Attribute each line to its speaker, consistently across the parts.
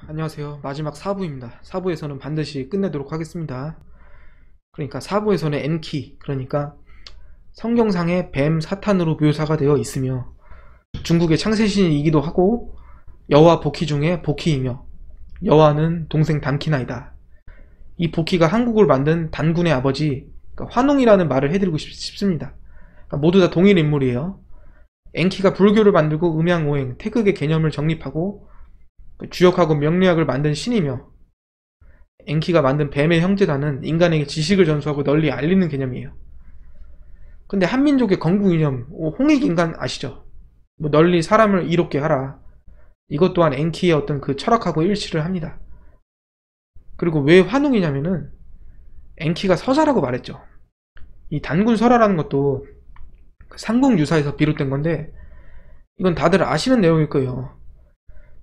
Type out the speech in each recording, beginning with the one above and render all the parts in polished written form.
Speaker 1: 안녕하세요. 마지막 4부입니다. 4부에서는 반드시 끝내도록 하겠습니다. 그러니까 4부에서는 엔키, 그러니까 성경상의 뱀 사탄으로 묘사가 되어 있으며 중국의 창세신이기도 하고 여와 복희 중에 복희이며 여와는 동생 단키나이다. 이 복희가 한국을 만든 단군의 아버지, 그러니까 환웅이라는 말을 해드리고 싶습니다. 그러니까 모두 다 동일 인물이에요. 엔키가 불교를 만들고 음양오행, 태극의 개념을 정립하고 주역하고 명리학을 만든 신이며 엔키가 만든 뱀의 형제단은 인간에게 지식을 전수하고 널리 알리는 개념이에요. 근데 한민족의 건국이념, 홍익인간 아시죠? 뭐 널리 사람을 이롭게 하라. 이것 또한 엔키의 어떤 그 철학하고 일치를 합니다. 그리고 왜 환웅이냐면은 엔키가 서자라고 말했죠. 이 단군 설화라는 것도 삼국유사에서 비롯된 건데 이건 다들 아시는 내용일 거예요.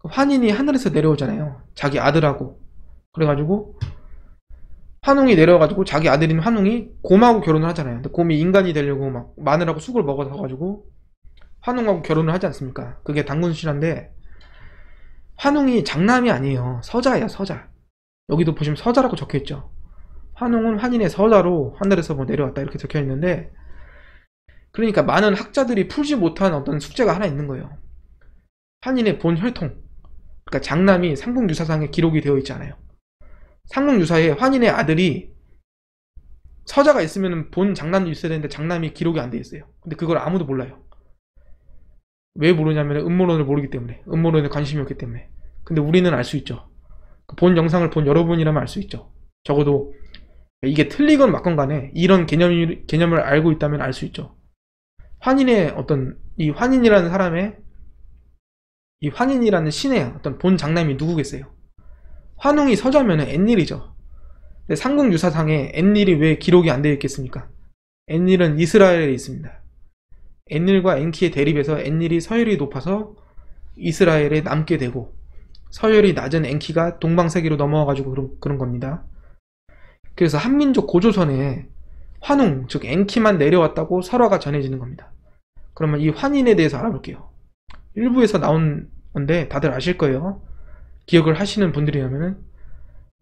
Speaker 1: 환인이 하늘에서 내려오잖아요. 자기 아들하고. 그래가지고 환웅이 내려가지고 자기 아들인 환웅이 곰하고 결혼을 하잖아요. 근데 곰이 인간이 되려고 막 마늘하고 쑥을 먹어서 가지고 환웅하고 결혼을 하지 않습니까? 그게 단군신화인데 환웅이 장남이 아니에요. 서자예요, 서자. 여기도 보시면 서자라고 적혀있죠. 환웅은 환인의 서자로 하늘에서 뭐 내려왔다 이렇게 적혀있는데 그러니까 많은 학자들이 풀지 못한 어떤 숙제가 하나 있는 거예요. 환인의 본 혈통, 그러니까 장남이 삼국유사상에 기록이 되어 있지 않아요. 삼국유사에 환인의 아들이 서자가 있으면 본 장남도 있어야 되는데 장남이 기록이 안 돼 있어요. 근데 그걸 아무도 몰라요. 왜 모르냐면 음모론을 모르기 때문에, 음모론에 관심이 없기 때문에. 근데 우리는 알 수 있죠. 본 영상을 본 여러분이라면 알 수 있죠. 적어도 이게 틀리건 맞건 간에 이런 개념을 알고 있다면 알 수 있죠. 환인의 어떤 이 환인이라는 사람의 이 환인이라는 신의 어떤 본 장남이 누구겠어요? 환웅이 서자면 엔닐이죠. 근데 삼국유사상에 엔닐이 왜 기록이 안 되어 있겠습니까? 엔닐은 이스라엘에 있습니다. 엔닐과 엔키의 대립에서 엔닐이 서열이 높아서 이스라엘에 남게 되고 서열이 낮은 엔키가 동방세계로 넘어와가지고 그런 겁니다. 그래서 한민족 고조선에 환웅, 즉 엔키만 내려왔다고 설화가 전해지는 겁니다. 그러면 이 환인에 대해서 알아볼게요. 일부에서 나온 건데 다들 아실 거예요. 기억을 하시는 분들이라면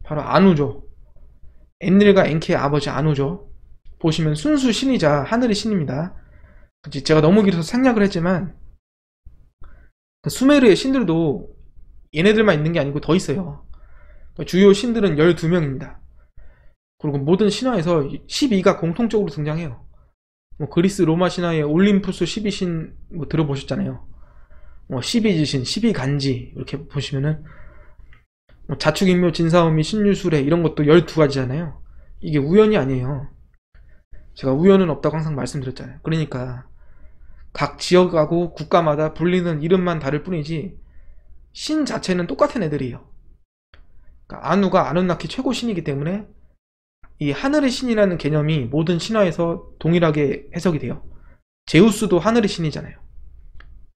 Speaker 1: 바로 안우죠. 엔닐과 엔키의 아버지 안우죠. 보시면 순수 신이자 하늘의 신입니다. 제가 너무 길어서 생략을 했지만 수메르의 신들도 얘네들만 있는 게 아니고 더 있어요. 주요 신들은 12명입니다. 그리고 모든 신화에서 12가 공통적으로 등장해요. 뭐 그리스 로마 신화의 올림푸스 12신 뭐 들어보셨잖아요. 뭐 12지신, 12간지 이렇게 보시면은 뭐 자축인묘, 진사오미, 신유술회 이런 것도 12가지잖아요. 이게 우연이 아니에요. 제가 우연은 없다고 항상 말씀드렸잖아요. 그러니까 각 지역하고 국가마다 불리는 이름만 다를 뿐이지 신 자체는 똑같은 애들이에요. 그러니까 아누가 아누나키 최고 신이기 때문에 이 하늘의 신이라는 개념이 모든 신화에서 동일하게 해석이 돼요. 제우스도 하늘의 신이잖아요.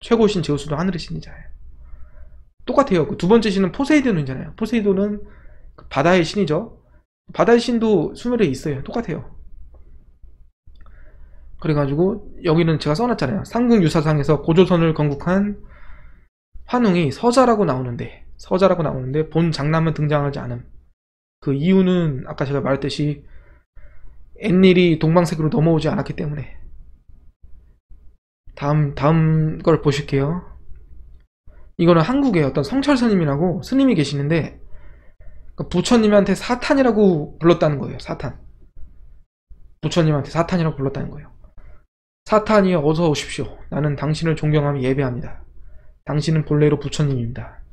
Speaker 1: 최고 신 제우스도 하늘의 신이잖아요. 똑같아요. 그 두 번째 신은 포세이돈이잖아요. 포세이돈은 바다의 신이죠. 바다의 신도 수메르에 있어요. 똑같아요. 그래가지고 여기는 제가 써놨잖아요. 삼국유사상에서 고조선을 건국한 환웅이 서자라고 나오는데 본 장남은 등장하지 않음. 그 이유는 아까 제가 말했듯이 엔닐이 동방세계로 넘어오지 않았기 때문에. 다음 걸 보실게요. 이거는 한국에 어떤 성철 스님이라고 스님이 계시는데 부처님한테 사탄이라고 불렀다는 거예요. 사탄. 부처님한테 사탄이라고 불렀다는 거예요. 사탄이여 어서 오십시오. 나는 당신을 존경하며 예배합니다. 당신은 본래로 부처님입니다.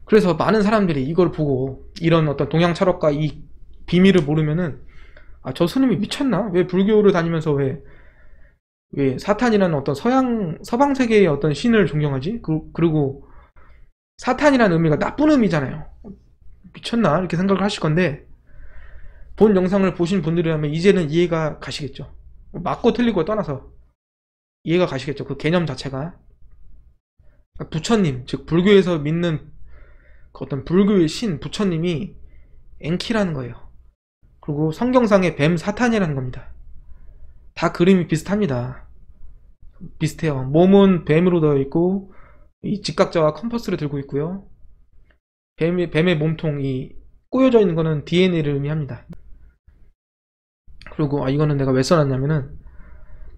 Speaker 1: 그래서 많은 사람들이 이걸 보고 이런 어떤 동양 철학과 이 비밀을 모르면은 저 스님이 미쳤나? 왜 불교를 다니면서 왜 사탄이라는 어떤 서방 세계의 어떤 신을 존경하지? 그리고 사탄이라는 의미가 나쁜 의미잖아요. 미쳤나? 이렇게 생각을 하실 건데 본 영상을 보신 분들이라면 이제는 이해가 가시겠죠. 맞고 틀리고 떠나서 이해가 가시겠죠. 그 개념 자체가 부처님, 즉 불교에서 믿는 그 어떤 불교의 신 부처님이 엔키라는 거예요. 그리고 성경상의 뱀 사탄이라는 겁니다. 다 그림이 비슷합니다. 비슷해요. 몸은 뱀으로 되어 있고 이 직각자와 컴퍼스를 들고 있고요. 뱀의 몸통이 꼬여져 있는 거는 DNA를 의미합니다. 그리고 이거는 내가 왜 써놨냐면은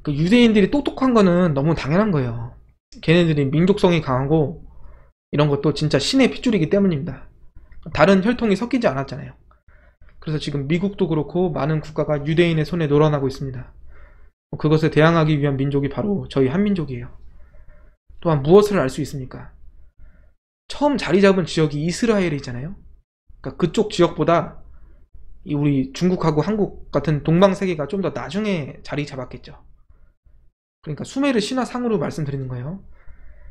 Speaker 1: 그 유대인들이 똑똑한 거는 너무 당연한 거예요. 걔네들이 민족성이 강하고 이런 것도 진짜 신의 핏줄이기 때문입니다. 다른 혈통이 섞이지 않았잖아요. 그래서 지금 미국도 그렇고 많은 국가가 유대인의 손에 놀아나고 있습니다. 그것에 대항하기 위한 민족이 바로 저희 한민족이에요. 또한 무엇을 알 수 있습니까? 처음 자리 잡은 지역이 이스라엘이잖아요. 그러니까 그쪽 지역보다 우리 중국하고 한국 같은 동방세계가 좀 더 나중에 자리 잡았겠죠. 그러니까 수메르 신화상으로 말씀드리는 거예요.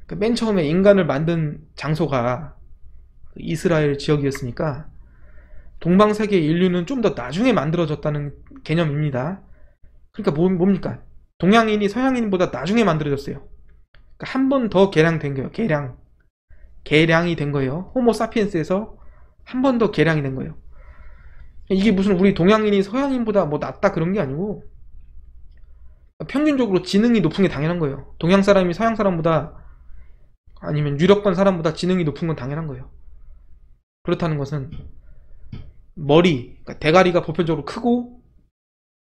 Speaker 1: 그러니까 맨 처음에 인간을 만든 장소가 이스라엘 지역이었으니까 동방세계 인류는 좀 더 나중에 만들어졌다는 개념입니다. 그러니까 뭡니까? 동양인이 서양인보다 나중에 만들어졌어요. 그러니까 한 번 더 개량된 거예요. 개량이 된 거예요. 호모사피엔스에서 한 번 더 개량이 된 거예요. 이게 무슨 우리 동양인이 서양인보다 뭐 낫다 그런 게 아니고 평균적으로 지능이 높은 게 당연한 거예요. 동양 사람이 서양 사람보다 아니면 유럽권 사람보다 지능이 높은 건 당연한 거예요. 그렇다는 것은 머리, 그러니까 대가리가 보편적으로 크고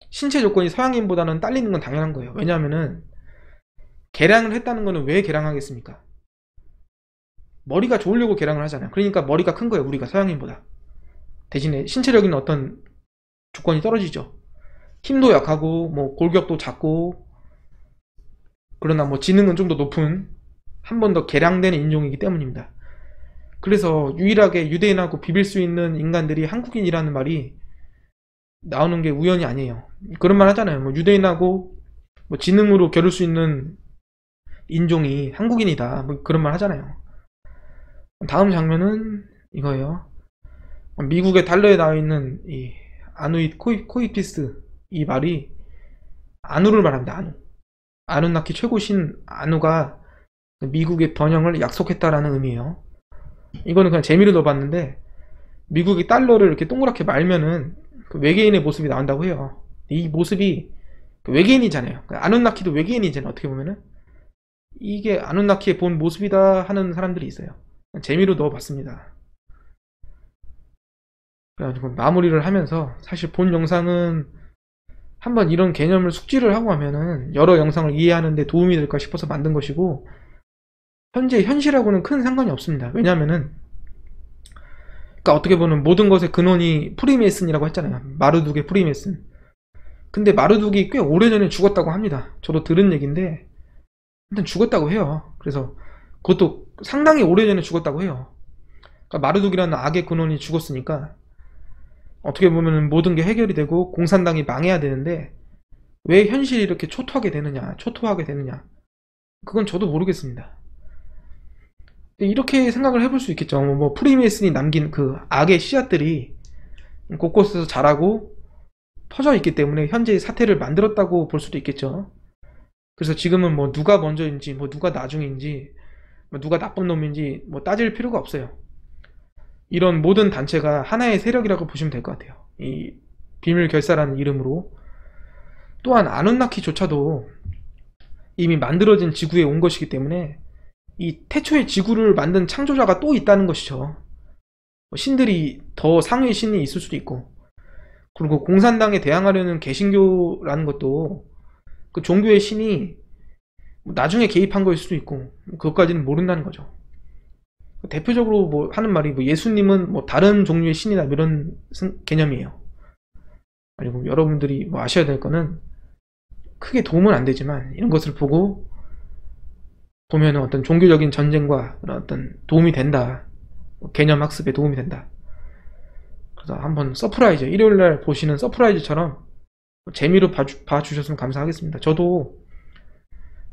Speaker 1: 신체 조건이 서양인보다는 딸리는 건 당연한 거예요. 왜냐하면은 개량을 했다는 거는 왜 개량하겠습니까? 머리가 좋으려고 개량을 하잖아요. 그러니까 머리가 큰 거예요. 우리가 서양인보다. 대신에 신체적인 어떤 조건이 떨어지죠. 힘도 약하고 뭐 골격도 작고 그러나 뭐 지능은 좀 더 높은 한 번 더 개량된 인종이기 때문입니다. 그래서 유일하게 유대인하고 비빌 수 있는 인간들이 한국인이라는 말이 나오는 게 우연이 아니에요. 그런 말 하잖아요. 뭐 유대인하고 뭐 지능으로 겨룰 수 있는 인종이 한국인이다. 뭐 그런 말 하잖아요. 다음 장면은 이거예요. 미국의 달러에 나와 있는 이 아누잇 코이피스 이 말이 아누를 말합니다. 아누나키 최고신 아누가 미국의 번영을 약속했다라는 의미예요. 이거는 그냥 재미로 넣어봤는데 미국의 달러를 이렇게 동그랗게 말면은 그 외계인의 모습이 나온다고 해요. 이 모습이 그 외계인이잖아요. 아누나키도 외계인이잖아요. 어떻게 보면은 이게 아누나키의 본 모습이다 하는 사람들이 있어요. 재미로 넣어봤습니다. 그래가지고 마무리를 하면서 사실 본 영상은 한번 이런 개념을 숙지를 하고 하면은 여러 영상을 이해하는 데 도움이 될까 싶어서 만든 것이고 현재 현실하고는 큰 상관이 없습니다. 왜냐하면은 그러니까 어떻게 보면 모든 것의 근원이 프리메이슨이라고 했잖아요. 마르둑의 프리메이슨. 근데 마르둑이 꽤 오래전에 죽었다고 합니다. 저도 들은 얘기인데 일단 죽었다고 해요. 그래서 그것도 상당히 오래전에 죽었다고 해요. 그러니까 마르둑이라는 악의 근원이 죽었으니까 어떻게 보면 모든 게 해결이 되고 공산당이 망해야 되는데 왜 현실이 이렇게 초토하게 되느냐, 그건 저도 모르겠습니다. 이렇게 생각을 해볼 수 있겠죠. 뭐 프리메이슨이 남긴 그 악의 씨앗들이 곳곳에서 자라고 퍼져 있기 때문에 현재의 사태를 만들었다고 볼 수도 있겠죠. 그래서 지금은 뭐 누가 먼저인지 뭐 누가 나중인지 뭐 누가 나쁜 놈인지 뭐 따질 필요가 없어요. 이런 모든 단체가 하나의 세력이라고 보시면 될 것 같아요. 이 비밀결사라는 이름으로. 또한 아누나키조차도 이미 만들어진 지구에 온 것이기 때문에 이 태초의 지구를 만든 창조자가 또 있다는 것이죠. 신들이 더 상위의 신이 있을 수도 있고, 그리고 공산당에 대항하려는 개신교라는 것도 그 종교의 신이 나중에 개입한 거일 수도 있고, 그것까지는 모른다는 거죠. 대표적으로 뭐 하는 말이 뭐 예수님은 뭐 다른 종류의 신이다 이런 개념이에요. 그리고 여러분들이 뭐 아셔야 될 거는 크게 도움은 안 되지만 이런 것을 보면 어떤 종교적인 전쟁과 그런 어떤 도움이 된다. 개념 학습에 도움이 된다. 그래서 한번 서프라이즈, 일요일날 보시는 서프라이즈처럼 재미로 봐주셨으면 감사하겠습니다. 저도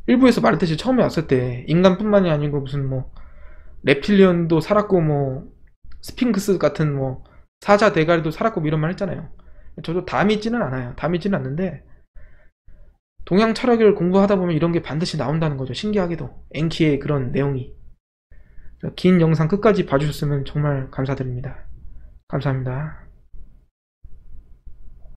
Speaker 1: 일부에서 말했듯이 처음에 왔을 때 인간뿐만이 아니고 무슨 뭐 reptilian도 살았고 뭐 스핑크스 같은 뭐 사자 대가리도 살았고 뭐 이런 말 했잖아요. 저도 다 믿지는 않아요. 다 믿지는 않는데 동양 철학을 공부하다 보면 이런 게 반드시 나온다는 거죠. 신기하게도 엔키의 그런 내용이. 긴 영상 끝까지 봐주셨으면 정말 감사드립니다. 감사합니다.